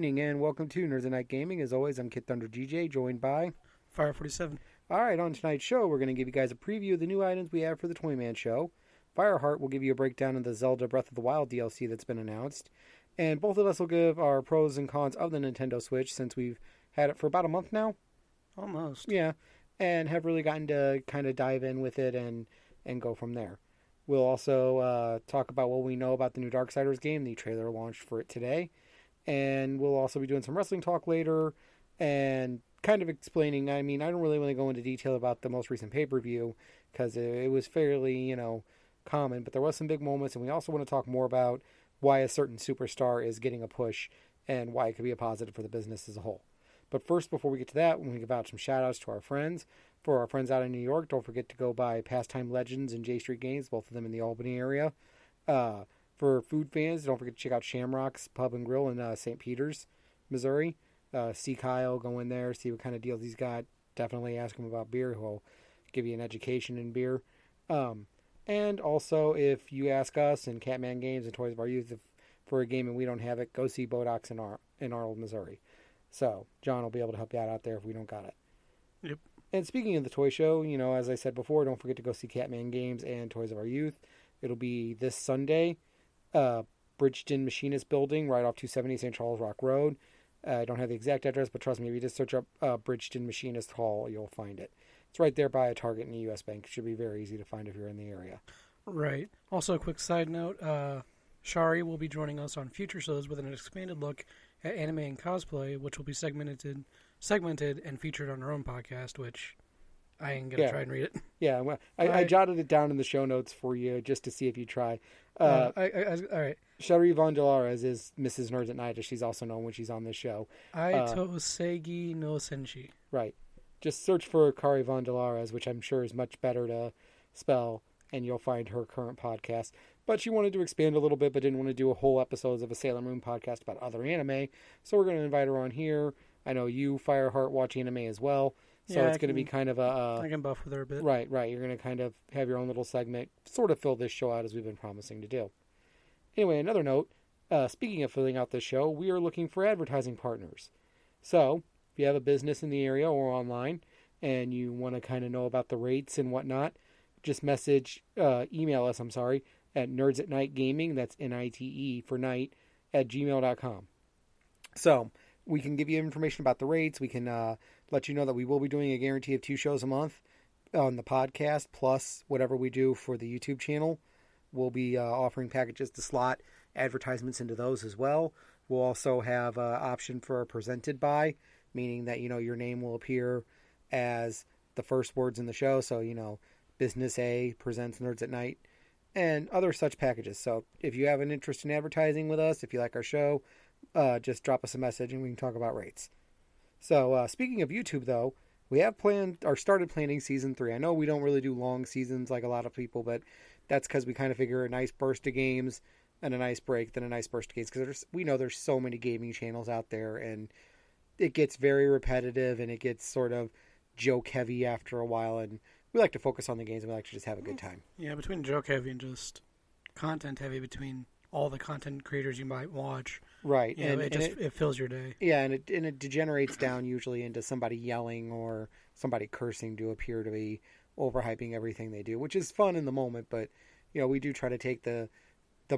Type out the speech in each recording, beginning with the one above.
evening, and welcome to Nerds and Night Gaming. As always, I'm Kid Thunder GJ, joined by Fire 47. All right, on tonight's show, we're going to give you guys a preview of the new items we have for the Toyman show. Fireheart will give you a breakdown of the Zelda Breath of the Wild DLC that's been announced. And both of us will give our pros and cons of the Nintendo Switch, since we've had it for about a month now. Almost. Yeah, and have really gotten to kind of dive in with it and go from there. We'll also talk about what we know about the new Darksiders game. The trailer launched for it today. And we'll also be doing some wrestling talk later and kind of explaining. I mean, I don't really want to go into detail about the most recent pay-per-view because it was fairly, common. But there was some big moments. And we also want to talk more about why a certain superstar is getting a push and why it could be a positive for the business as a whole. But first, before we get to that, we give out some shout-outs to our friends. For our friends out in New York, don't forget to go by Pastime Legends and J Street Games, both of them in the Albany area. For food fans, don't forget to check out Shamrock's Pub and Grill in St. Peters, Missouri. See Kyle, go in there, see what kind of deals he's got. Definitely ask him about beer. He'll give you an education in beer. And also, if you ask us and Catman Games and Toys of Our Youth for a game and we don't have it, go see Bodox in Arnold, Missouri. So, John will be able to help you out there if we don't got it. Yep. And speaking of the toy show, as I said before, don't forget to go see Catman Games and Toys of Our Youth. It'll be this Sunday. Bridgeton Machinist building right off 270 St. Charles Rock Road. I don't have the exact address, but trust me, if you just search up Bridgeton Machinist Hall, you'll find it. It's right there by a Target and a U.S. Bank. It should be very easy to find if you're in the area. Right. Also, a quick side note, Shari will be joining us on future shows with an expanded look at anime and cosplay, which will be segmented and featured on her own podcast, which I ain't going to try and read it. Yeah, well, I jotted it down in the show notes for you just to see if you try. All right. Shari Von Delares is Mrs. Nerds at Night, as she's also known when she's on this show. Aitosegi no Senshi. Right. Just search for Kari Von Delares, which I'm sure is much better to spell, and you'll find her current podcast. But she wanted to expand a little bit, but didn't want to do a whole episodes of a Sailor Moon podcast about other anime. So we're going to invite her on here. I know you, Fireheart, watch anime as well. So it's going to be kind of I can buff with her a bit. Right. You're going to kind of have your own little segment, sort of fill this show out as we've been promising to do. Anyway, another note, speaking of filling out this show, we are looking for advertising partners. So if you have a business in the area or online and you want to kind of know about the rates and whatnot, just email us, at nerdsatnightgaming, that's Nite for night, at gmail.com. So we can give you information about the rates. We can let you know that we will be doing a guarantee of 2 shows a month on the podcast, plus whatever we do for the YouTube channel. We'll be offering packages to slot advertisements into those as well. We'll also have an option for a presented by, meaning that, your name will appear as the first words in the show. So, Business A presents Nerds at Night and other such packages. So if you have an interest in advertising with us, if you like our show, just drop us a message and we can talk about rates. So speaking of YouTube, though, we have started planning season 3. I know we don't really do long seasons like a lot of people, but that's because we kind of figure a nice burst of games and a nice break, then a nice burst of games. Because we know there's so many gaming channels out there, and it gets very repetitive and it gets sort of joke heavy after a while. And we like to focus on the games and we like to just have a good time. Yeah, between joke heavy and just content heavy, between all the content creators you might watch. Right. And it fills your day. Yeah, and it degenerates down usually into somebody yelling or somebody cursing to appear to be overhyping everything they do, which is fun in the moment, but we do try to take the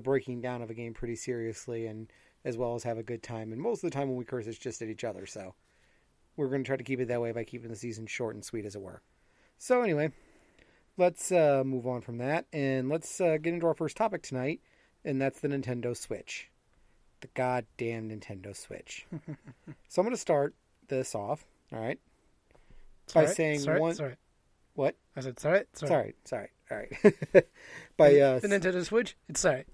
breaking down of a game pretty seriously, and as well as have a good time. And most of the time when we curse, it's just at each other, so we're going to try to keep it that way by keeping the season short and sweet, as it were. So anyway, let's move on from that, and let's get into our first topic tonight, and that's the Nintendo Switch. The goddamn Nintendo Switch. So I'm going to start this off, all right, by saying Sorry. What? I said sorry. All right. By the Nintendo Switch? It's sorry.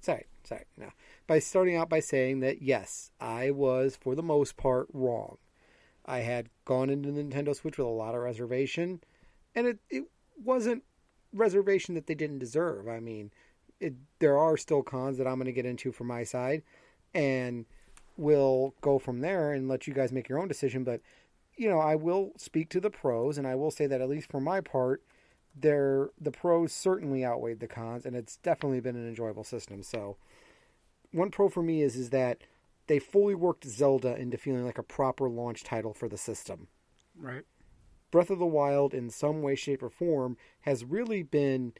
No. By starting out by saying that, yes, I was, for the most part, wrong. I had gone into the Nintendo Switch with a lot of reservation, and it wasn't reservation that they didn't deserve. I mean, there are still cons that I'm going to get into from my side, and we'll go from there and let you guys make your own decision. But, I will speak to the pros, and I will say that at least for my part, the pros certainly outweighed the cons, and it's definitely been an enjoyable system. So one pro for me is that they fully worked Zelda into feeling like a proper launch title for the system. Right. Breath of the Wild, in some way, shape, or form, has really been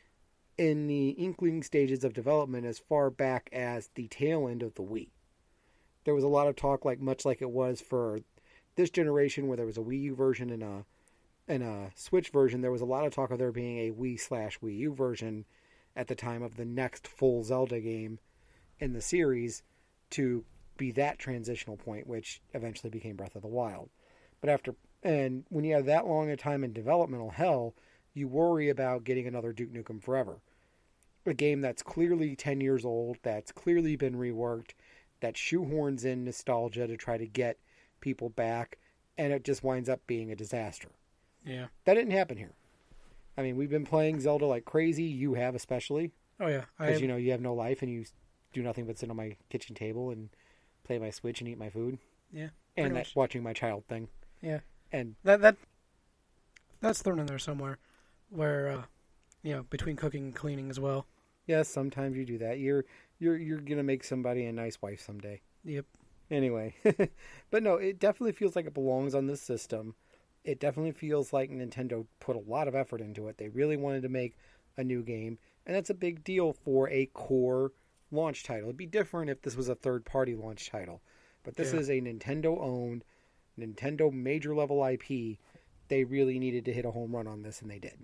in the inkling stages of development as far back as the tail end of the Wii. There was a lot of talk, much like it was for this generation, where there was a Wii U version and a Switch version. There was a lot of talk of there being a Wii/Wii U version at the time of the next full Zelda game in the series to be that transitional point, which eventually became Breath of the Wild. And when you have that long a time in developmental hell, you worry about getting another Duke Nukem Forever. A game that's clearly 10 years old, that's clearly been reworked, that shoehorns in nostalgia to try to get people back, and it just winds up being a disaster. Yeah. That didn't happen here. I mean, we've been playing Zelda like crazy. You have especially. Oh, yeah. Because, you have no life and you do nothing but sit on my kitchen table and play my Switch and eat my food. Yeah. And that watching my child thing. Yeah. And that's thrown in there somewhere where, between cooking and cleaning as well. Yes, sometimes you do that. You're going to make somebody a nice wife someday. Yep. Anyway. But no, it definitely feels like it belongs on this system. It definitely feels like Nintendo put a lot of effort into it. They really wanted to make a new game. And that's a big deal for a core launch title. It'd be different if this was a third-party launch title. But this is a Nintendo-owned, Nintendo major-level IP. They really needed to hit a home run on this, and they did.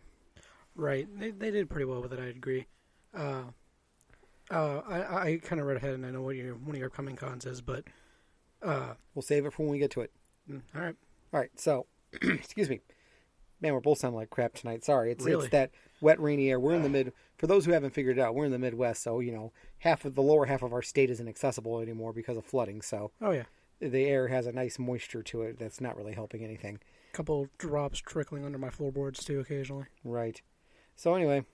Right. They did pretty well with it, I'd agree. I kind of read ahead, and I know what one of your upcoming cons is, but... we'll save it for when we get to it. All right, so... excuse me. Man, we're both sounding like crap tonight. Sorry. It's that wet, rainy air. We're in the for those who haven't figured it out, we're in the Midwest, so, the lower half of our state isn't accessible anymore because of flooding, so. Oh, yeah. The air has a nice moisture to it that's not really helping anything. A couple drops trickling under my floorboards, too, occasionally. Right. So, anyway.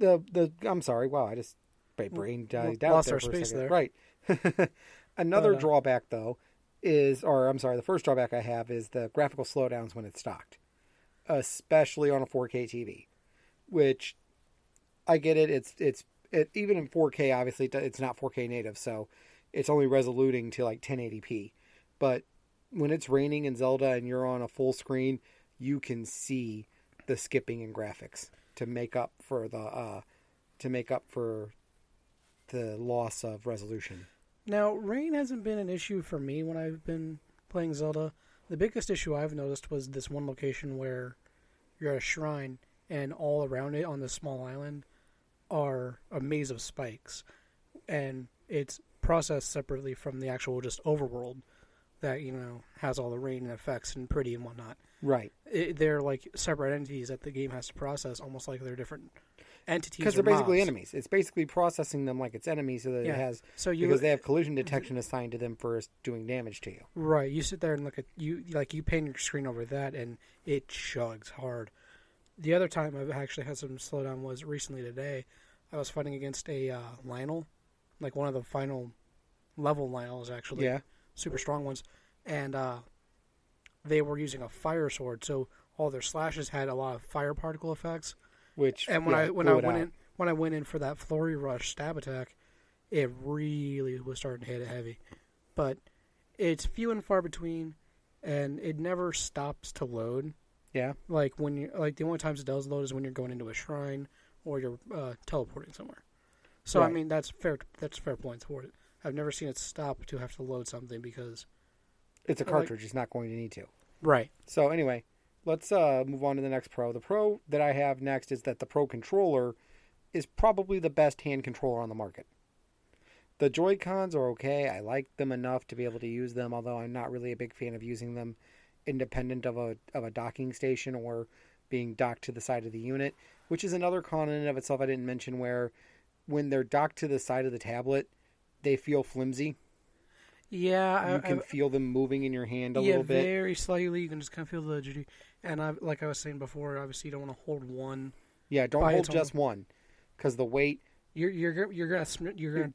I'm sorry. Wow, my brain died out lost there our for space a second. there. Right. Another drawback, though, the first drawback I have is the graphical slowdowns when it's stocked, especially on a 4K TV, which I get it. It's even in 4K, obviously it's not 4K native, so it's only resoluting to like 1080p. But when it's raining in Zelda and you're on a full screen, you can see the skipping in graphics to make up for the loss of resolution. Now, rain hasn't been an issue for me when I've been playing Zelda. The biggest issue I've noticed was this one location where you're at a shrine and all around it on this small island are a maze of spikes. And it's processed separately from the actual just overworld that, has all the rain and effects and pretty and whatnot. Right. They're like separate entities that the game has to process, almost like they're different entities. Because they're basically enemies. It's basically processing them like it's enemies so that it has... because they have collision detection assigned to them for doing damage to you. Right. You sit there and look at... you pan your screen over that and it chugs hard. The other time I've actually had some slowdown was recently today. I was fighting against a Lionel. Like one of the final level Lionels, actually. Yeah. Super strong ones. And they were using a fire sword, so all their slashes had a lot of fire particle effects. When I went in for that flurry rush stab attack, it really was starting to hit it heavy. But it's few and far between, and it never stops to load. Yeah. The only times it does load is when you're going into a shrine or you're teleporting somewhere. So right. I mean that's fair points for it. I've never seen it stop to have to load something because it's a cartridge. It's not going to need to. Right. So anyway. Let's move on to the next Pro. The Pro that I have next is that the Pro Controller is probably the best hand controller on the market. The Joy-Cons are okay. I like them enough to be able to use them, although I'm not really a big fan of using them independent of a docking station or being docked to the side of the unit, which is another con in and of itself I didn't mention, where when they're docked to the side of the tablet, they feel flimsy. Yeah. You can feel them moving in your hand a little bit. Yeah, very slightly. You can just kind of feel the rigidity. And like I was saying before, obviously you don't want to hold one. Yeah, don't hold just one, because the weight. You're gonna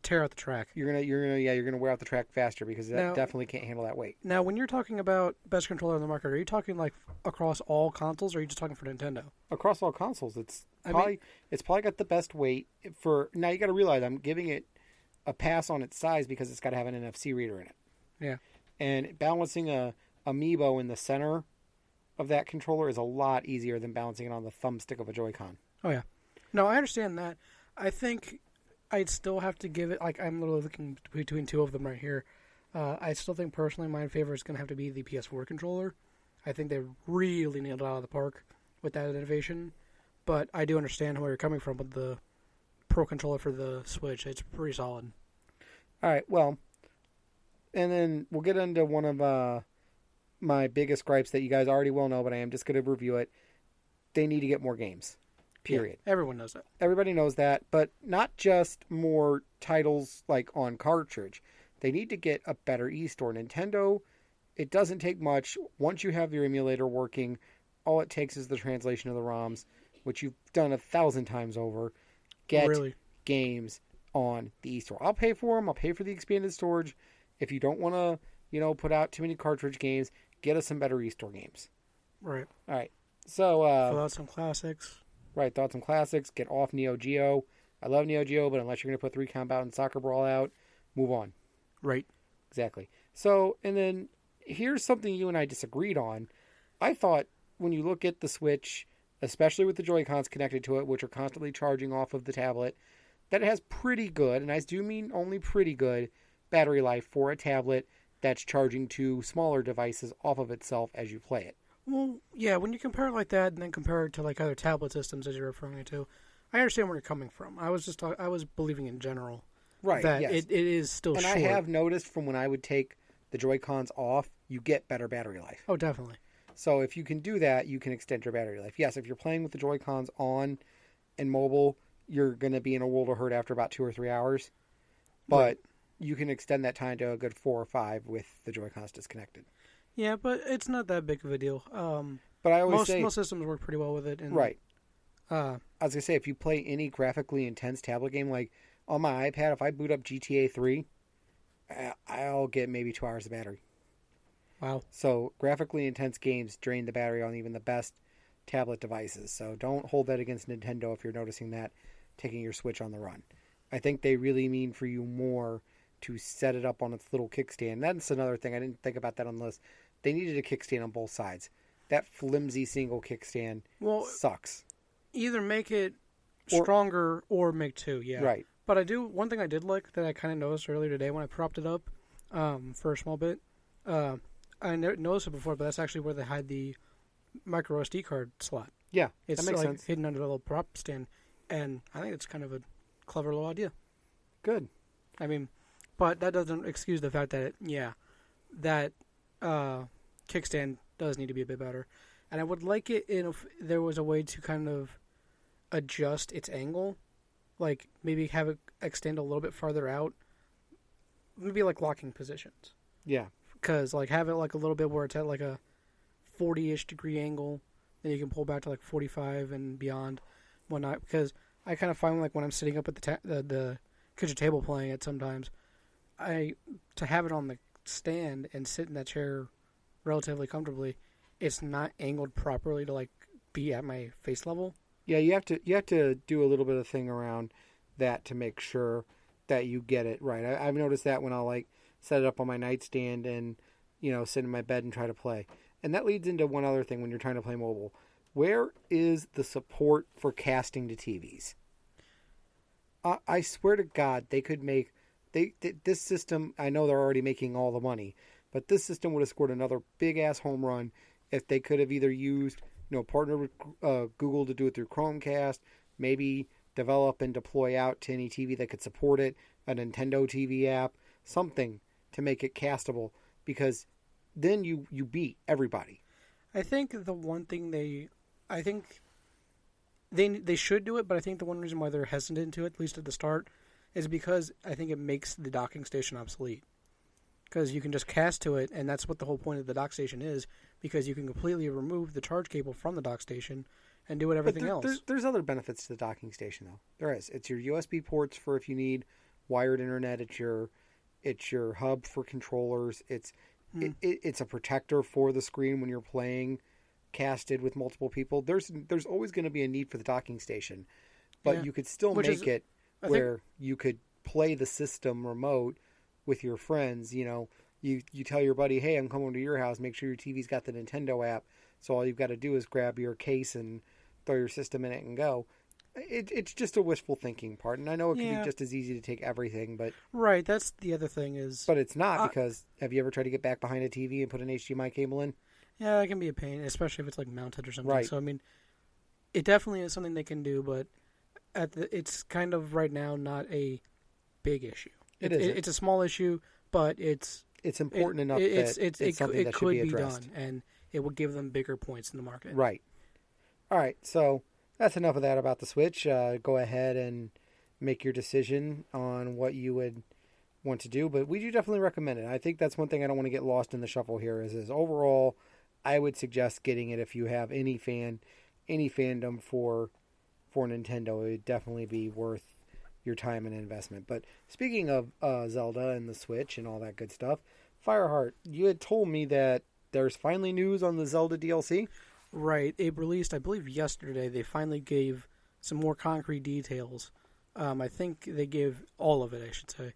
tear out the track. You're gonna wear out the track faster because that definitely can't handle that weight. Now, when you're talking about best controller on the market, are you talking like across all consoles, or are you just talking for Nintendo? Across all consoles, it's probably got the best weight for. Now you got to realize I'm giving it a pass on its size because it's got to have an NFC reader in it. Yeah. And balancing a Amiibo in the center of that controller is a lot easier than balancing it on the thumbstick of a Joy-Con. Oh, yeah. No, I understand that. I think I'd still have to give it, like, I'm literally looking between two of them right here. I still think, personally, my favorite is going to have to be the PS4 controller. I think they really nailed it out of the park with that innovation. But I do understand where you're coming from with the Pro Controller for the Switch. It's pretty solid. All right, well, and then we'll get into one of my biggest gripes that you guys already will know, but I am just going to review it. They need to get more games, period. Yeah, everyone knows that. Everybody knows that, but not just more titles like on cartridge. They need to get a better e-store. Nintendo, it doesn't take much. Once you have your emulator working, all it takes is the translation of the ROMs, which you've done 1,000 times over. Get games on the e-store. I'll pay for them. I'll pay for the expanded storage. If you don't want to, put out too many cartridge games, get us some better e-store games. Right. All right. So, fill out some classics. Right. Thought some classics. Get off Neo Geo. I love Neo Geo, but unless you're going to put 3 Combat and Soccer Brawl out, move on. Right. Exactly. So, and then here's something you and I disagreed on. I thought when you look at the Switch, especially with the Joy-Cons connected to it, which are constantly charging off of the tablet, that it has pretty good, and I do mean only pretty good, battery life for a tablet that's charging to smaller devices off of itself as you play it. Well, yeah, when you compare it like that and then compare it to like other tablet systems as you're referring to, I understand where you're coming from. I was believing in general that yes. it is still and short. I have noticed from when I would take the Joy-Cons off, you get better battery life. Oh, definitely. So if you can do that, you can extend your battery life. Yes, if you're playing with the Joy-Cons on and mobile, you're going to be in a world of hurt after about 2 or 3 hours. But you can extend that time to a good 4 or 5 with the Joy-Cons disconnected. Yeah, but it's not that big of a deal. But I always say... Most systems work pretty well with it. And, right. I was going to say, if you play any graphically intense tablet game, like on my iPad, if I boot up GTA 3, I'll get maybe 2 hours of battery. Wow. So graphically intense games drain the battery on even the best tablet devices. So don't hold that against Nintendo if you're noticing that taking your Switch on the run. I think they really mean for you more to set it up on its little kickstand. That's another thing. I didn't think about that on the list. They needed a kickstand on both sides. That flimsy single kickstand sucks. Either make it stronger or make 2, yeah. Right. But one thing I did like that I kind of noticed earlier today when I propped it up for a small bit, I never noticed it before, but that's actually where they hide the micro SD card slot. Yeah, it's that makes sense. Hidden under a little prop stand, and I think it's kind of a clever little idea. Good. I mean, but that doesn't excuse the fact that that kickstand does need to be a bit better, and I would like it if there was a way to kind of adjust its angle, like maybe have it extend a little bit farther out, maybe like locking positions. Yeah. Because, like, have it, like, a little bit where it's at, like, a 40-ish degree angle. Then you can pull back to, like, 45 and beyond. Whatnot. Because I kind of find, like, when I'm sitting up at the kitchen table playing it sometimes, to have it on the stand and sit in that chair relatively comfortably, it's not angled properly to, like, be at my face level. Yeah, you have to do a little bit of thing around that to make sure that you get it right. I've noticed that when I'll, like, set it up on my nightstand and, sit in my bed and try to play. And that leads into one other thing when you're trying to play mobile. Where is the support for casting to TVs? I swear to God, they could make... this system, I know they're already making all the money, but this system would have scored another big-ass home run if they could have either used, partner with Google to do it through Chromecast, maybe develop and deploy out to any TV that could support it, a Nintendo TV app, something to make it castable, because then you beat everybody. I think the one thing they should do it, but I think the one reason why they're hesitant to it, at least at the start, is because I think it makes the docking station obsolete. Because you can just cast to it, and that's what the whole point of the dock station is, because you can completely remove the charge cable from the dock station and do everything else. There's other benefits to the docking station, though. There is. It's your USB ports for if you need wired internet. It's your hub for controllers. It's a protector for the screen when you're playing casted with multiple people. There's always going to be a need for the docking station, but you could still make it where you could play the system remote with your friends. You tell your buddy, hey, I'm coming to your house. Make sure your TV's got the Nintendo app. So all you've got to do is grab your case and throw your system in it and go. It's just a wishful thinking part. And I know it can be just as easy to take everything, but... Right, that's the other thing is... But it's not, because have you ever tried to get back behind a TV and put an HDMI cable in? Yeah, it can be a pain, especially if it's like mounted or something. Right. So, I mean, it definitely is something they can do, but it's kind of right now not a big issue. It's a small issue, but it's important enough that it's something that should be addressed. It could be done, and it would give them bigger points in the market. Right. All right, so that's enough of that about the Switch. Go ahead and make your decision on what you would want to do, but we do definitely recommend it. I think that's one thing I don't want to get lost in the shuffle here is overall, I would suggest getting it if you have any fandom for Nintendo. It would definitely be worth your time and investment. But speaking of Zelda and the Switch and all that good stuff, Fireheart, you had told me that there's finally news on the Zelda DLC? Right. It released, I believe, yesterday. They finally gave some more concrete details. I think they gave all of it, I should say,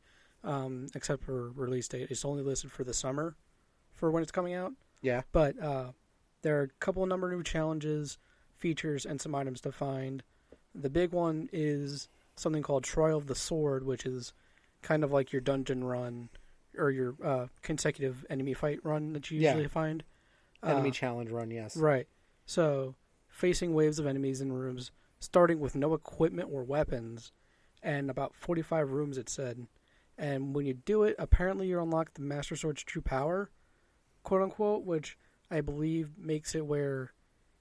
except for release date. It's only listed for the summer for when it's coming out. Yeah. But there are a couple of number of new challenges, features, and some items to find. The big one is something called Trial of the Sword, which is kind of like your dungeon run or your consecutive enemy fight run that you usually find. Enemy challenge run, yes. Right. So, facing waves of enemies in rooms, starting with no equipment or weapons, and about 45 rooms, it said. And when you do it, apparently you unlock the Master Sword's true power, quote-unquote, which I believe makes it where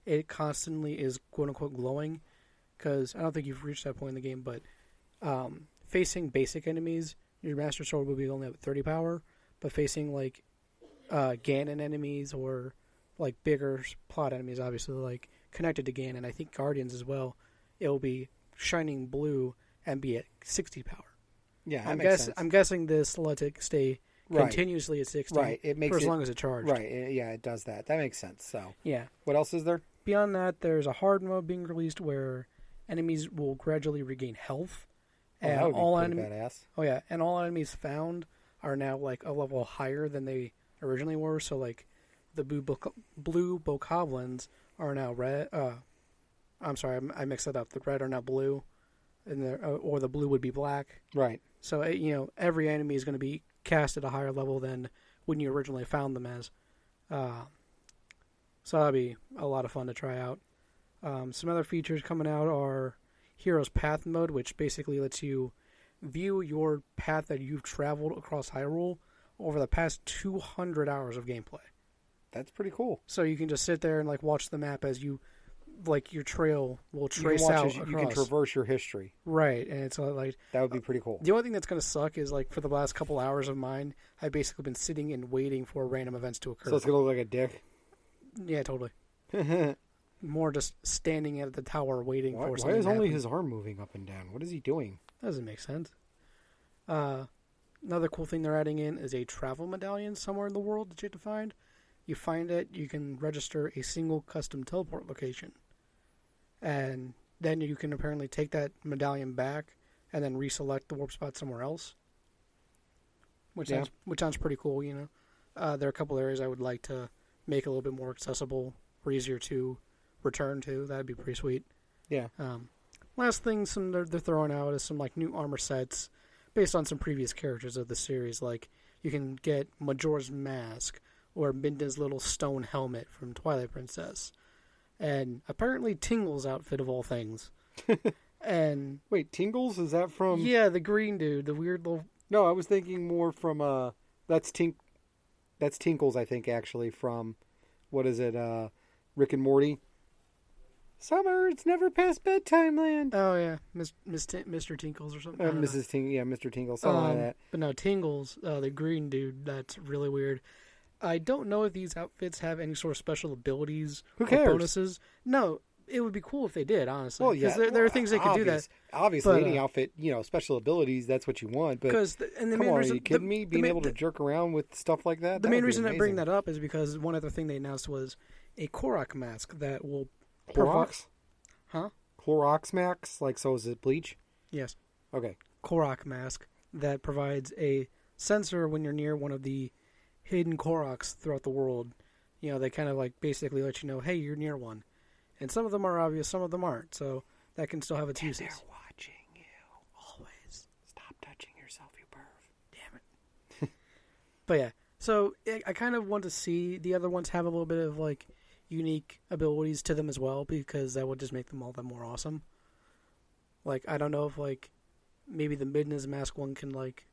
it constantly is, quote-unquote, glowing. Because I don't think you've reached that point in the game, but facing basic enemies, your Master Sword would be only at 30 power, but facing, like, Ganon enemies or like bigger plot enemies, obviously like connected to Ganon, I think Guardians as well, it will be shining blue and be at 60 power. Yeah, I'm guessing this lets it stay continuously at 60 it makes for as long as it's charged. Right, yeah, it does that. That makes sense. So yeah. What else is there? Beyond that, there's a hard mode being released where enemies will gradually regain health. And that would be pretty badass. Oh yeah, and all enemies found are now like a level higher than they originally were. So like the blue bokoblins are now red. I'm sorry, I mixed that up. The red are now blue, and or the blue would be black. Right. So every enemy is going to be cast at a higher level than when you originally found them as. So that'll be a lot of fun to try out. Some other features coming out are Hero's Path mode, which basically lets you view your path that you've traveled across Hyrule over the past 200 hours of gameplay. That's pretty cool. So you can just sit there and like watch the map as you, like your trail will trace out across. You can traverse your history. Right, and it's like that would be pretty cool. The only thing that's going to suck is like for the last couple hours of mine, I've basically been sitting and waiting for random events to occur. So it's going to look like a dick? Yeah, totally. More just standing at the tower waiting for something. Why is only his arm moving up and down? What is he doing? That doesn't make sense. Another cool thing they're adding in is a travel medallion somewhere in the world that you have to find. You find it, you can register a single custom teleport location. And then you can apparently take that medallion back and then reselect the warp spot somewhere else. Which sounds pretty cool, There are a couple areas I would like to make a little bit more accessible or easier to return to. That'd be pretty sweet. Yeah. Last thing they're throwing out is some like new armor sets based on some previous characters of the series. Like you can get Majora's Mask or Minda's little stone helmet from Twilight Princess, and apparently Tingle's outfit of all things. And wait, Tingle's, is that from? Yeah, the green dude, the weird little. No, I was thinking more from that's Tinkle's, I think, actually, from what is it, Rick and Morty. Summer, it's never past bedtime land. Oh yeah, Mr. Tinkles or something. Mr. Tinkle, something like that. But no, Tingles, the green dude, that's really weird. I don't know if these outfits have any sort of special abilities or bonuses. No, it would be cool if they did, honestly. Well, yeah. Because there are things they could do that. Obviously, any outfit, special abilities, that's what you want. But come on, are you kidding me? Being able to jerk around with stuff like that? The main reason I bring that up is because one other thing they announced was a Korok mask that will... Clorox? Huh? Clorox mask? Like, so is it bleach? Yes. Okay. Korok mask that provides a sensor when you're near one of the hidden Koroks throughout the world. You know, they kind of like basically let you know, hey, you're near one. And some of them are obvious, some of them aren't. So that can still have its uses. They're watching you. Always. Stop touching yourself, you perv. Damn it. But yeah, so I kind of want to see the other ones have a little bit of like unique abilities to them as well, because that would just make them all that more awesome. Like, I don't know if like maybe the Midna's Mask one can like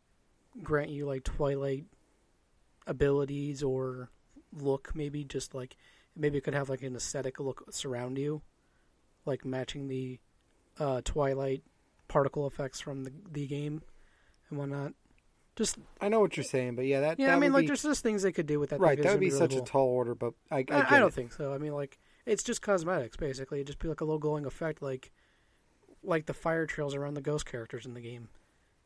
grant you like Twilight abilities or look, maybe just like maybe it could have like an aesthetic look surround you, like matching the Twilight particle effects from the game and whatnot. Just I know what you're saying, but yeah, that I mean, like be, there's just things they could do with that. right, that would be really such cool. a tall order, but I don't think so. I mean, like it's just cosmetics basically. It'd just be like a low glowing effect, like the fire trails around the ghost characters in the game.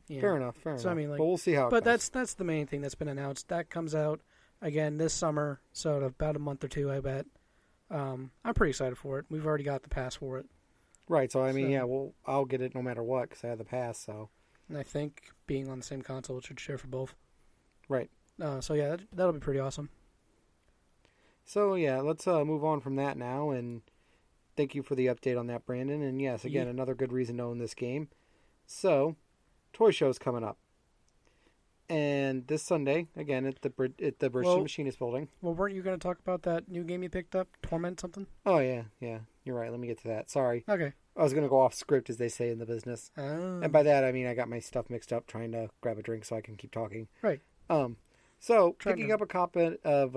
Fair enough. I mean, like, but we'll see how. But that's the main thing that's been announced. That comes out again this summer, so in about a month or two, I bet. I'm pretty excited for it. We've already got the pass for it. Right. So I mean, yeah, well, I'll get it no matter what because I have the pass. So. And I think being on the same console, it should share for both. Right. So yeah, that'll be pretty awesome. So yeah, let's move on from that now, and thank you for the update on that, Brandon. And yes, again, another good reason to own this game. So, Toy Show's coming up, and this Sunday again at the Bridgeton Machinist building. Well, weren't you going to talk about that new game you picked up, Torment something? Oh yeah, you're right. Let me get to that. Sorry. Okay. I was going to go off script, as they say in the business. Oh. And by that, I mean I got my stuff mixed up trying to grab a drink so I can keep talking. Right. So, picking up a copy of...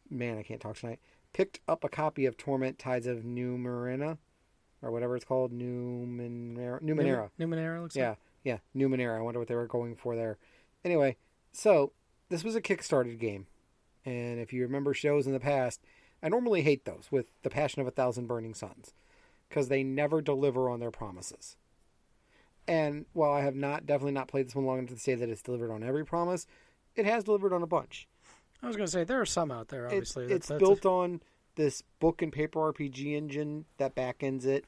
Man, I can't talk tonight. Picked up a copy of Torment Tides of Nemanera, or whatever it's called. Nemanera. Nemanera looks like. Yeah, Nemanera. I wonder what they were going for there. Anyway, so, this was a Kickstarted game. And if you remember shows in the past, I normally hate those with the passion of 1,000 burning suns. Because they never deliver on their promises. And while I have definitely not played this one long enough to say that it's delivered on every promise, it has delivered on a bunch. I was going to say, there are some out there, obviously. It's built on this book and paper RPG engine that backends it.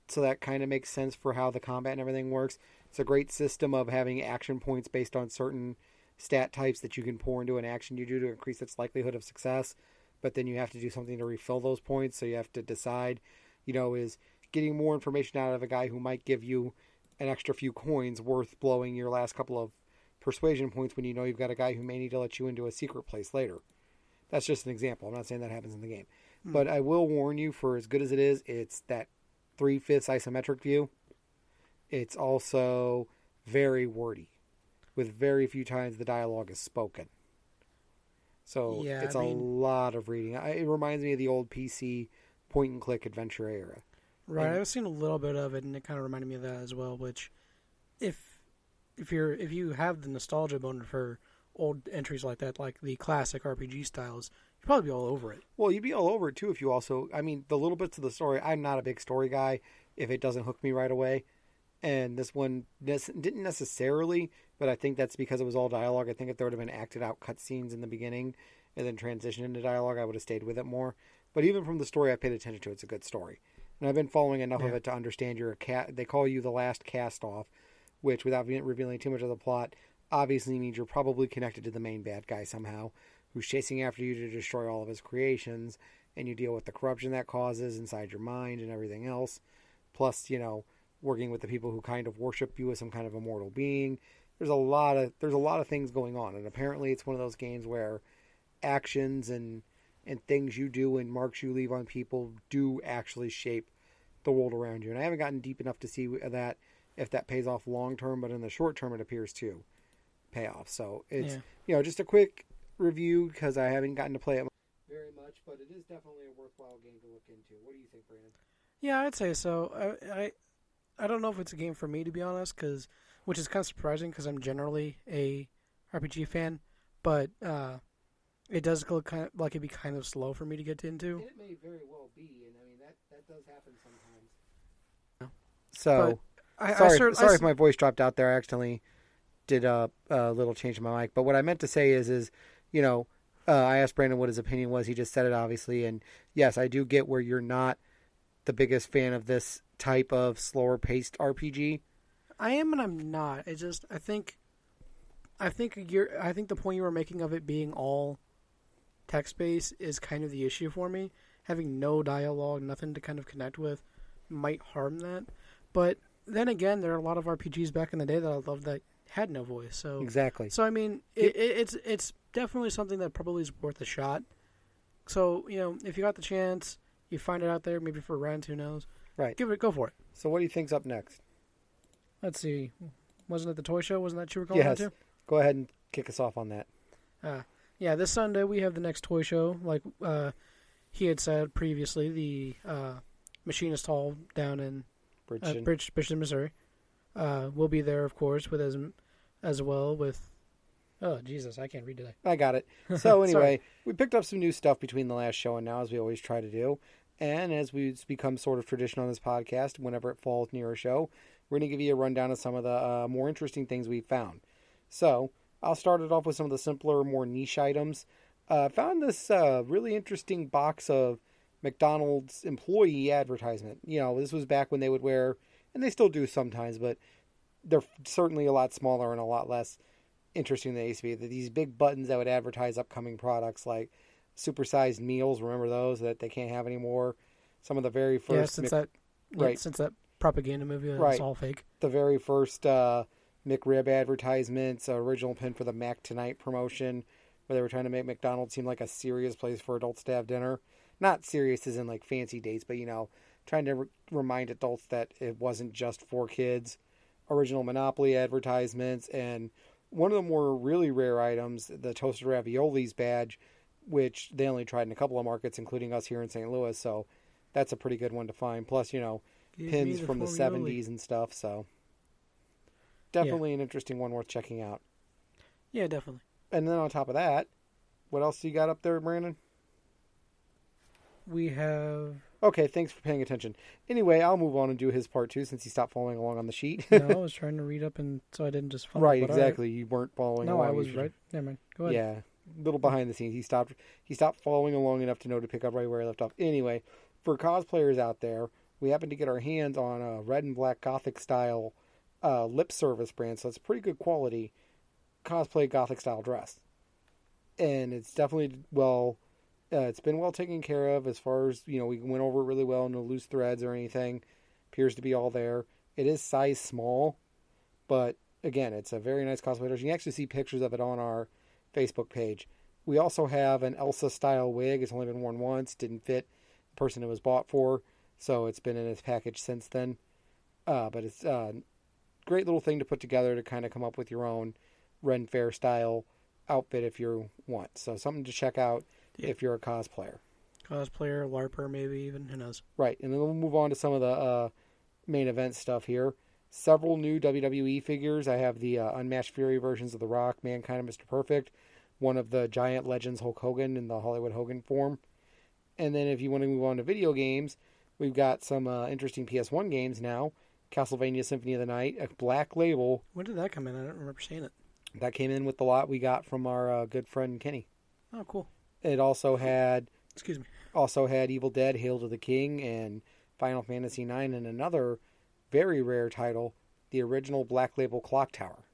So that kind of makes sense for how the combat and everything works. It's a great system of having action points based on certain stat types that you can pour into an action you do to increase its likelihood of success. But then you have to do something to refill those points. So you have to decide... is getting more information out of a guy who might give you an extra few coins worth blowing your last couple of persuasion points when you know you've got a guy who may need to let you into a secret place later. That's just an example. I'm not saying that happens in the game. But I will warn you, for as good as it is, it's that 3/5 isometric view. It's also very wordy, with very few times the dialogue is spoken. So it's a lot of reading. It reminds me of the old PC point-and-click adventure era. Right, I've seen a little bit of it, and it kind of reminded me of that as well. Which, if you have the nostalgia bone for old entries like that, like the classic RPG styles, you'd probably be all over it. Well, you'd be all over it too if you also. I mean, the little bits of the story. I'm not a big story guy. If it doesn't hook me right away, and this one didn't necessarily, but I think that's because it was all dialogue. I think if there would have been acted out cutscenes in the beginning and then transitioned into dialogue, I would have stayed with it more. But even from the story I paid attention to, it's a good story. And I've been following enough of it to understand you're a cat. They call you the last cast-off, which, without revealing too much of the plot, obviously means you're probably connected to the main bad guy somehow, who's chasing after you to destroy all of his creations, and you deal with the corruption that causes inside your mind and everything else. Plus, working with the people who kind of worship you as some kind of immortal being. There's a lot of things going on, and apparently it's one of those games where actions and things you do and marks you leave on people do actually shape the world around you. And I haven't gotten deep enough to see that if that pays off long term, but in the short term it appears to pay off. So it's just a quick review because I haven't gotten to play it very much, but it is definitely a worthwhile game to look into. What do you think, Brandon? Yeah, I'd say so. I don't know if it's a game for me, to be honest, which is kind of surprising because I'm generally a RPG fan, but it does look kind of like it'd be kind of slow for me to get into. It may very well be, and I mean that does happen sometimes. So, sorry if my voice dropped out there. I accidentally did a little change in my mic. But what I meant to say is I asked Brandon what his opinion was. He just said it, obviously, and yes, I do get where you're not the biggest fan of this type of slower paced RPG. I am and I'm not. It's just I think the point you were making of it being all text based is kind of the issue for me. Having no dialogue, nothing to kind of connect with, might harm that. But then again, there are a lot of RPGs back in the day that I loved that had no voice. So exactly. So I mean, it's definitely something that probably is worth a shot. So if you got the chance, you find it out there, maybe for rent, who knows? Right. Go for it. So what do you think's up next? Let's see. Wasn't it the toy show? Wasn't that you were going on to? Go ahead and kick us off on that. Yeah, this Sunday we have the next toy show. Like he had said previously, the Machinist Hall down in Bridgeton, Missouri. We'll be there, of course, with as well with... Oh, Jesus, I can't read today. I got it. So anyway, we picked up some new stuff between the last show and now, as we always try to do. And as it's become sort of tradition on this podcast, whenever it falls near a show, we're going to give you a rundown of some of the more interesting things we've found. So I'll start it off with some of the simpler, more niche items. Found this really interesting box of McDonald's employee advertisement. This was back when they would wear, and they still do sometimes, but they're certainly a lot smaller and a lot less interesting than they used to be. These big buttons that would advertise upcoming products like supersized meals. Remember those that they can't have anymore? Some of the very first... since that propaganda movie, it's all fake. The very first McRib advertisements, original pin for the Mac Tonight promotion, where they were trying to make McDonald's seem like a serious place for adults to have dinner. Not serious as in like fancy dates, but trying to remind adults that it wasn't just for kids. Original Monopoly advertisements, and one of the more really rare items, the Toasted Raviolis badge, which they only tried in a couple of markets, including us here in St. Louis, so that's a pretty good one to find. Plus, pins from the 70s and stuff, so definitely an interesting one worth checking out. Yeah, definitely. And then on top of that, what else do you got up there, Brandon? We have... Okay, thanks for paying attention. Anyway, I'll move on and do his part too, since he stopped following along on the sheet. No, I was trying to read up, and so I didn't just follow. Right, exactly. You weren't following along. No, I was right. Never mind. Go ahead. Yeah, a little behind the scenes. He stopped following along enough to know to pick up right where I left off. Anyway, for cosplayers out there, we happened to get our hands on a red and black Gothic style lip service brand, so it's pretty good quality cosplay Gothic style dress. And it's definitely it's been well taken care of as far as, we went over it really well, no loose threads or anything. Appears to be all there. It is size small, but again, it's a very nice cosplay dress. You can actually see pictures of it on our Facebook page. We also have an Elsa style wig. It's only been worn once, didn't fit the person it was bought for, so it's been in its package since then. But it's a great little thing to put together to kind of come up with your own Ren Fair style outfit if you want. So something to check out. Yeah. If you're a cosplayer. LARPer, maybe even. Who knows? Right. And then we'll move on to some of the main event stuff here. Several new WWE figures. I have the Unmatched Fury versions of The Rock, Mankind, and Mr. Perfect. One of the Giant Legends Hulk Hogan in the Hollywood Hogan form. And then if you want to move on to video games, we've got some interesting PS1 games now. Castlevania Symphony of the Night, a black label. When did that come in? I don't remember seeing it. That came in with the lot we got from our good friend Kenny. Oh, cool. It also had... Excuse me. Also had Evil Dead, Hail to the King, and Final Fantasy IX, and another very rare title, the original Black Label Clock Tower.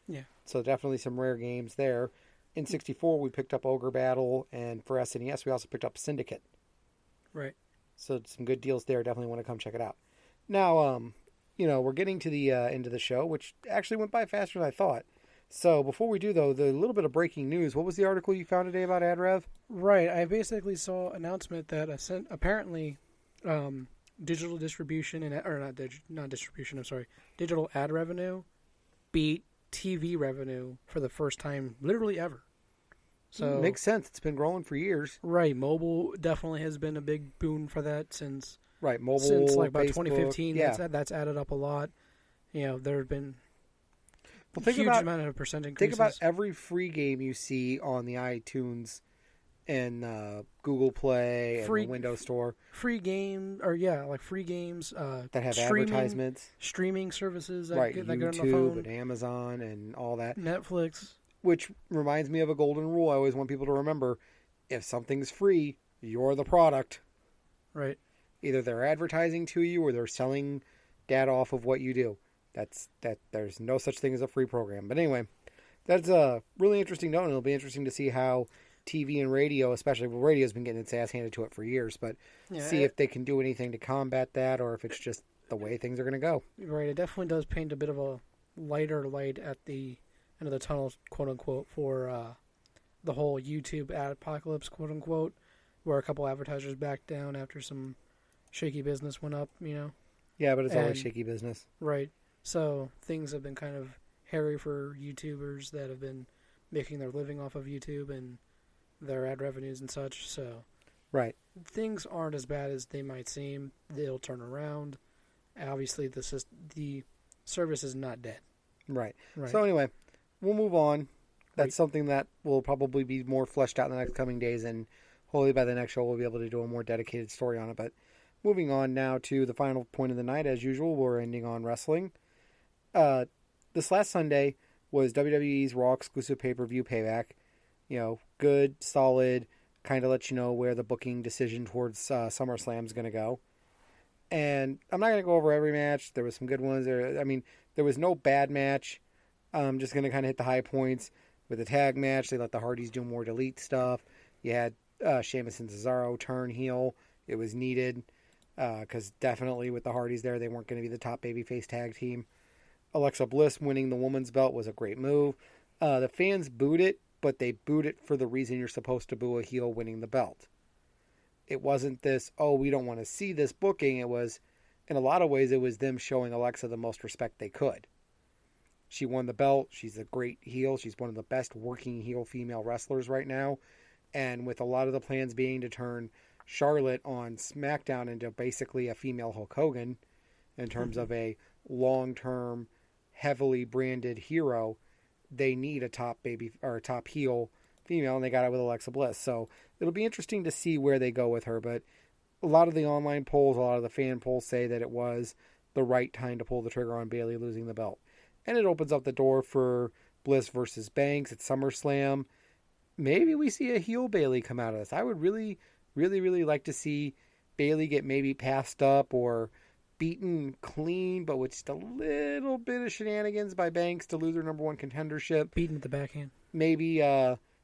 Yeah. So definitely some rare games there. In 64, we picked up Ogre Battle, and for SNES, we also picked up Syndicate. Right. So some good deals there. Definitely want to come check it out. Now, we're getting to the end of the show, which actually went by faster than I thought. So before we do, though, the little bit of breaking news. What was the article you found today about AdRev? Right. I basically saw an announcement that apparently digital distribution digital ad revenue beat TV revenue for the first time literally ever. So makes sense. It's been growing for years. Right. Mobile definitely has been a big boon for that since mobile since like about Facebook, 2015. Yeah. That's added up a lot. There have been huge amount of percent increases. Think about every free game you see on the iTunes and Google Play and the Windows Store. Free games that have advertisements. Streaming services that right, get YouTube on the phone. And Amazon and all that. Netflix. Which reminds me of a golden rule I always want people to remember. If something's free, you're the product. Right. Either they're advertising to you or they're selling data off of what you do. There's no such thing as a free program. But anyway, that's a really interesting note, and it'll be interesting to see how TV and radio, especially radio's been getting its ass handed to it for years, but see if they can do anything to combat that, or if it's just the way things are going to go. Right, it definitely does paint a bit of a lighter light at the end of the tunnel, quote unquote, for the whole YouTube ad apocalypse, quote unquote, where a couple advertisers backed down after some shaky business went up, Yeah, but it's always shaky business. Right. So things have been kind of hairy for YouTubers that have been making their living off of YouTube and their ad revenues and such. So right, things aren't as bad as they might seem. They'll turn around. Obviously, the service is not dead. Right. So anyway, we'll move on. That's something that will probably be more fleshed out in the next coming days, and hopefully by the next show we'll be able to do a more dedicated story on it. But moving on now to the final point of the night, as usual, we're ending on wrestling. This last Sunday was WWE's Raw exclusive pay-per-view Payback. Good, solid, kind of let you know where the booking decision towards SummerSlam is going to go. And I'm not going to go over every match. There was some good ones. There was no bad match. I'm just going to kind of hit the high points. With the tag match, they let the Hardys do more delete stuff. You had Sheamus and Cesaro turn heel. It was needed because definitely with the Hardys there, they weren't going to be the top babyface tag team. Alexa Bliss winning the women's belt was a great move. The fans booed it, but they booed it for the reason you're supposed to boo a heel winning the belt. It wasn't this, we don't want to see this booking. It was, in a lot of ways, it was them showing Alexa the most respect they could. She won the belt. She's a great heel. She's one of the best working heel female wrestlers right now. And with a lot of the plans being to turn Charlotte on SmackDown into basically a female Hulk Hogan in terms of a long-term, heavily branded hero, they need a top heel female, and they got it with Alexa Bliss. So it'll be interesting to see where they go with her. But a lot of the online polls, a lot of the fan polls say that it was the right time to pull the trigger on Bayley losing the belt. And it opens up the door for Bliss versus Banks at SummerSlam. Maybe we see a heel Bayley come out of this. I would really, really, really like to see Bayley get maybe passed up or beaten clean, but with just a little bit of shenanigans by Banks to lose her number one contendership. Beaten at the backhand. Maybe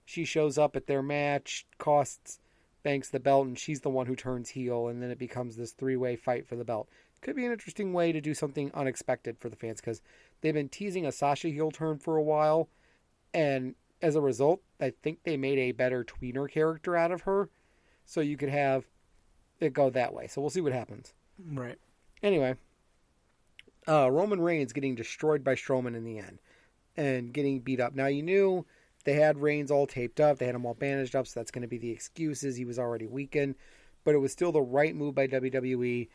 she shows up at their match, costs Banks the belt, and she's the one who turns heel, and then it becomes this three-way fight for the belt. Could be an interesting way to do something unexpected for the fans, because they've been teasing a Sasha heel turn for a while, and as a result, I think they made a better tweener character out of her, so you could have it go that way. So we'll see what happens. Right. Anyway, Roman Reigns getting destroyed by Strowman in the end and getting beat up. Now, you knew they had Reigns all taped up. They had him all bandaged up, so that's going to be the excuses. He was already weakened, but it was still the right move by WWE.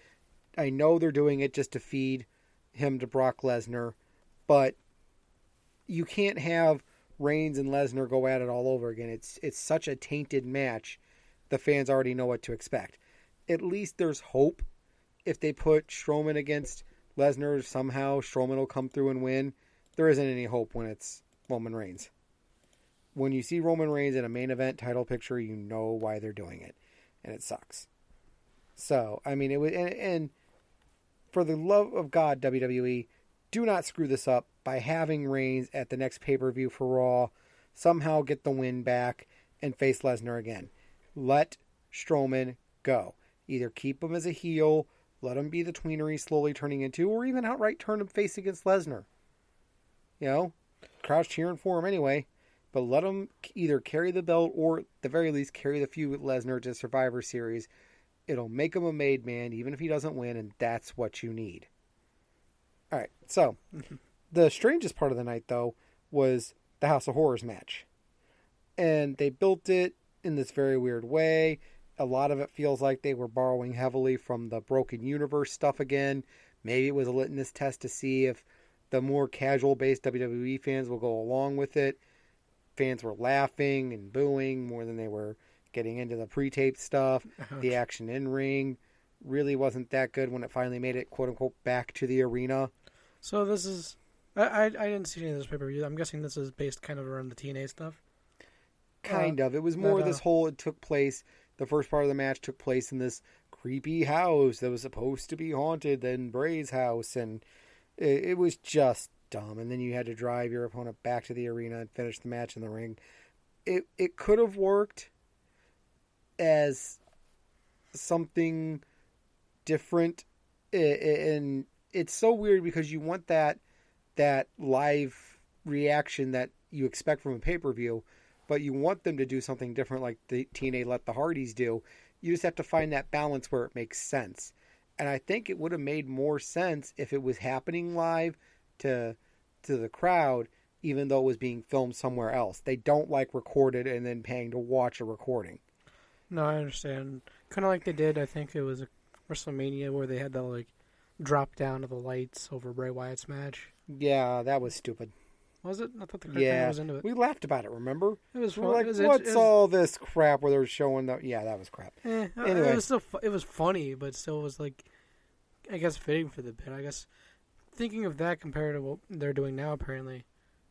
I know they're doing it just to feed him to Brock Lesnar, but you can't have Reigns and Lesnar go at it all over again. It's such a tainted match. The fans already know what to expect. At least there's hope. If they put Strowman against Lesnar, somehow Strowman will come through and win. There isn't any hope when it's Roman Reigns. When you see Roman Reigns in a main event title picture, you know why they're doing it. And it sucks. So, I mean, it was, and for the love of God, WWE, do not screw this up by having Reigns at the next pay-per-view for Raw somehow get the win back and face Lesnar again. Let Strowman go. Either keep him as a heel, let him be the tweener he's slowly turning into, or even outright turn him face against Lesnar. Crowd's cheering for him anyway, but let him either carry the belt or at the very least carry the feud with Lesnar to Survivor Series. It'll make him a made man, even if he doesn't win, and that's what you need. All right, so the strangest part of the night, though, was the House of Horrors match. And they built it in this very weird way. A lot of it feels like they were borrowing heavily from the Broken Universe stuff again. Maybe it was a litmus test to see if the more casual-based WWE fans will go along with it. Fans were laughing and booing more than they were getting into the pre-taped stuff. Ouch. The action in-ring really wasn't that good when it finally made it, quote-unquote, back to the arena. So this is... I didn't see any of this pay-per-view. I'm guessing this is based kind of around the TNA stuff? Kind of. It was more this whole... It took place... The first part of the match took place in this creepy house that was supposed to be haunted than Bray's house, and It was just dumb. And then you had to drive your opponent back to the arena and finish the match in the ring. It could have worked as something different. And it's so weird because you want that live reaction that you expect from a pay-per-view, but you want them to do something different like the TNA Let the Hardys do. You just have to find that balance where it makes sense. And I think it would have made more sense if it was happening live to the crowd, even though it was being filmed somewhere else. They don't like recorded and then paying to watch a recording. No, I understand. Kind of like they did, I think it was a WrestleMania where they had the like drop down of the lights over Bray Wyatt's match. Yeah, that was stupid. Was it? I thought the crowd was into it. We laughed about it, remember? It was fun. We were like, what's all this crap where they're showing the... Yeah, that was crap. Anyway. It was funny, but still was like, I guess, fitting for the bit. I guess, thinking of that compared to what they're doing now, apparently,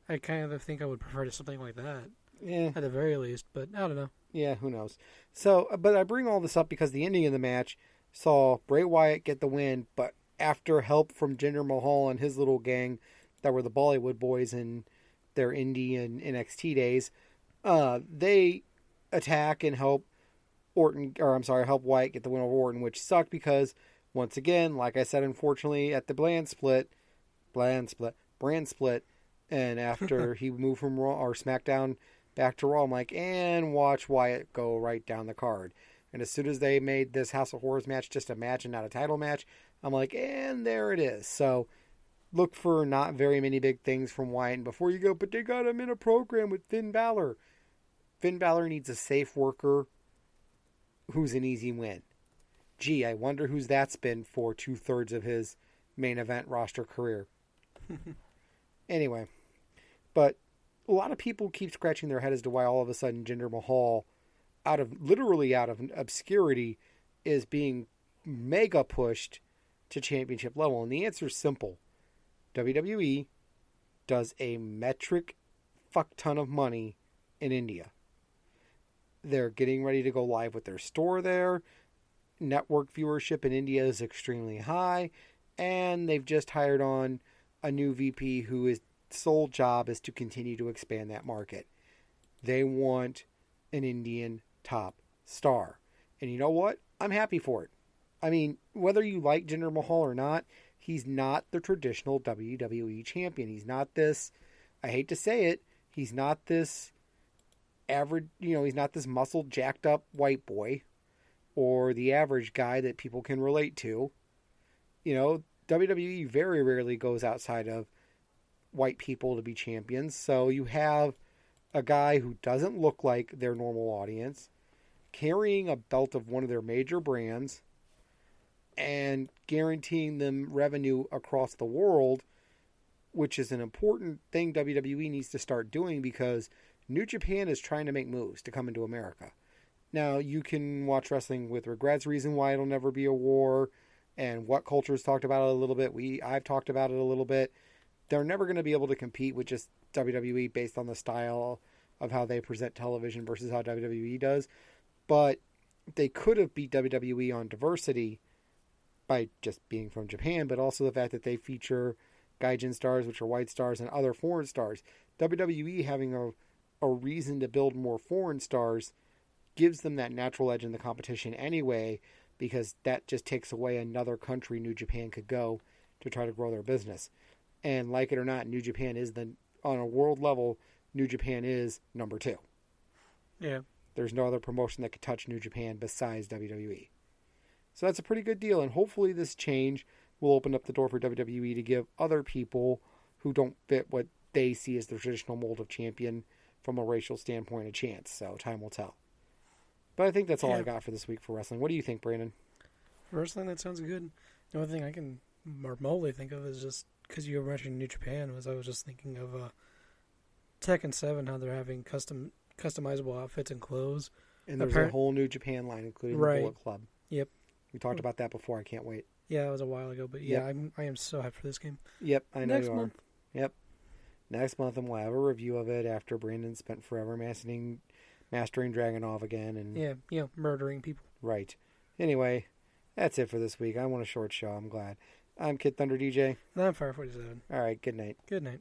I kind of think I would prefer to something like that. Yeah. At the very least, but I don't know. Yeah, who knows? So, but I bring all this up because the ending of the match saw Bray Wyatt get the win, but after help from Jinder Mahal and his little gang that were the Bollywood boys in their indie and NXT days, they attack and help help Wyatt get the win over Orton, which sucked because, once again, like I said, unfortunately, at the brand split, and after he moved from Raw or SmackDown back to Raw, I'm like, and watch Wyatt go right down the card. And as soon as they made this House of Horrors match just a match and not a title match, I'm like, and there it is. So look for not very many big things from Wyatt. And before you go, but they got him in a program with Finn Balor. Finn Balor needs a safe worker who's an easy win. Gee, I wonder who's that's been for 2/3 of his main event roster career. Anyway, but a lot of people keep scratching their head as to why all of a sudden Jinder Mahal, literally out of obscurity, is being mega pushed to championship level. And the answer is simple. WWE does a metric fuck ton of money in India. They're getting ready to go live with their store there. Network viewership in India is extremely high. And they've just hired on a new VP whose sole job is to continue to expand that market. They want an Indian top star. And you know what? I'm happy for it. I mean, whether you like Jinder Mahal or not, he's not the traditional WWE champion. He's not this, I hate to say it, he's not this average, he's not this muscled, jacked up white boy or the average guy that people can relate to. WWE very rarely goes outside of white people to be champions. So you have a guy who doesn't look like their normal audience carrying a belt of one of their major brands and guaranteeing them revenue across the world, which is an important thing WWE needs to start doing because New Japan is trying to make moves to come into America. Now, you can watch wrestling with regrets, reason why it'll never be a war, and what culture's talked about it a little bit. I've talked about it a little bit. They're never going to be able to compete with just WWE based on the style of how they present television versus how WWE does. But they could have beat WWE on diversity by just being from Japan, but also the fact that they feature Gaijin stars, which are white stars, and other foreign stars. WWE having a reason to build more foreign stars gives them that natural edge in the competition anyway, because that just takes away another country New Japan could go to try to grow their business. And like it or not, New Japan is on a world level, New Japan is number 2. Yeah. There's no other promotion that could touch New Japan besides WWE. So that's a pretty good deal, and hopefully this change will open up the door for WWE to give other people who don't fit what they see as the traditional mold of champion from a racial standpoint a chance. So time will tell. But I think that's all I got for this week for wrestling. What do you think, Brandon? For wrestling, that sounds good. The only thing I can remotely think of is just, because you were mentioning New Japan, I was just thinking of Tekken 7, how they're having customizable outfits and clothes. And there's a whole New Japan line, including the Bullet Club. Yep. We talked about that before. I can't wait. Yeah, it was a while ago, but yeah, I am so hyped for this game. Yep, I know Next you are. month. Yep. Next month, and we'll have a review of it after Brandon spent forever mastering Dragunov again. And murdering people. Right. Anyway, that's it for this week. I want a short show. I'm glad. I'm Kid Thunder DJ. And I'm Fire 47. All right, good night. Good night.